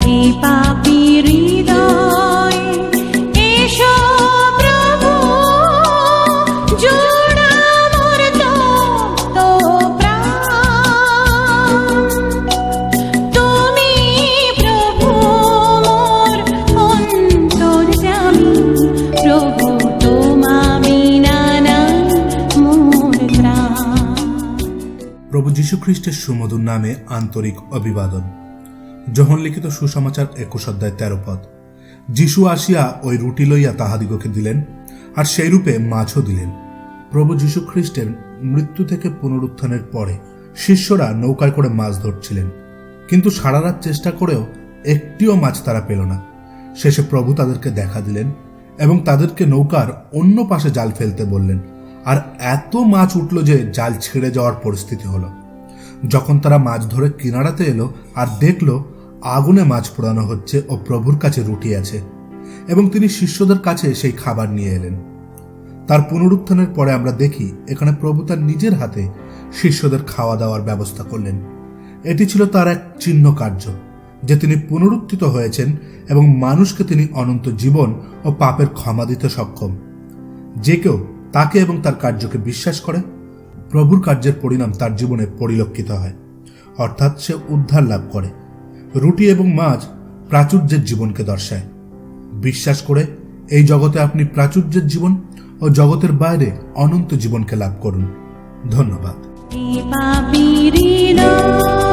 এ পাপী হৃদয় এসো প্রভু, জোড়া মোর তপ্ত প্রাণ। তুমি প্রভু মোর অন্তর্যামী, প্রভু তোমা বিনা নাই মোর প্রাণ। প্রভু যীশু খ্রিস্টের সুমধুর নামে আন্তরিক অভিবাদন। যোহন লিখিত সুসমাচার 21 অধ্যায় 13 পদ। যীশু আসিয়া ওই রুটি লইয়া তাহাদিগকে দিলেন, আর সেই রূপে মাছও দিলেন। প্রভু যীশু খ্রিস্টের মৃত্যু থেকে পুনরুত্থানের পরে শিষ্যরা নৌকায় করে মাছ ধরছিলেন, কিন্তু সারা রাত চেষ্টা করেও একটিও মাছ তারা পেল না। শেষে প্রভু তাদেরকে দেখা দিলেন এবং তাদেরকে নৌকার অন্য পাশে জাল ফেলতে বললেন, আর এত মাছ উঠল যে জাল ছিঁড়ে যাওয়ার পরিস্থিতি হলো। যখন তারা মাছ ধরে কিনারাতে এলো আর দেখলো আগুনে মাছ পোড়ানো হচ্ছে ও প্রভুর কাছে রুটি আছে, এবং তিনি শিষ্যদের কাছে সেই খাবার নিয়ে এলেন। তার পুনরুত্থানের পরে আমরা দেখি এখানে প্রভু তার নিজের হাতে শিষ্যদের খাওয়া দাওয়ার ব্যবস্থা করলেন। এটি ছিল তার এক চিহ্ন কার্য, যে তিনি পুনরুত্থিত হয়েছেন এবং মানুষকে তিনি অনন্ত জীবন ও পাপের ক্ষমা দিতে সক্ষম। যে কেউ তাকে এবং তার কার্যকে বিশ্বাস করে, প্রভুর কার্যের পরিণাম তার জীবনে পরিলক্ষিত হয়, অর্থাৎ সে উদ্ধার লাভ করে। রুটি এবং মাছ প্রাচুর্যের জীবনকে দর্শায়। বিশ্বাস করে এই জগতে আপনি প্রাচুর্যের জীবন ও জগতের বাইরে অনন্ত জীবনকে লাভ করুন। ধন্যবাদ। এ পাপী হৃদয়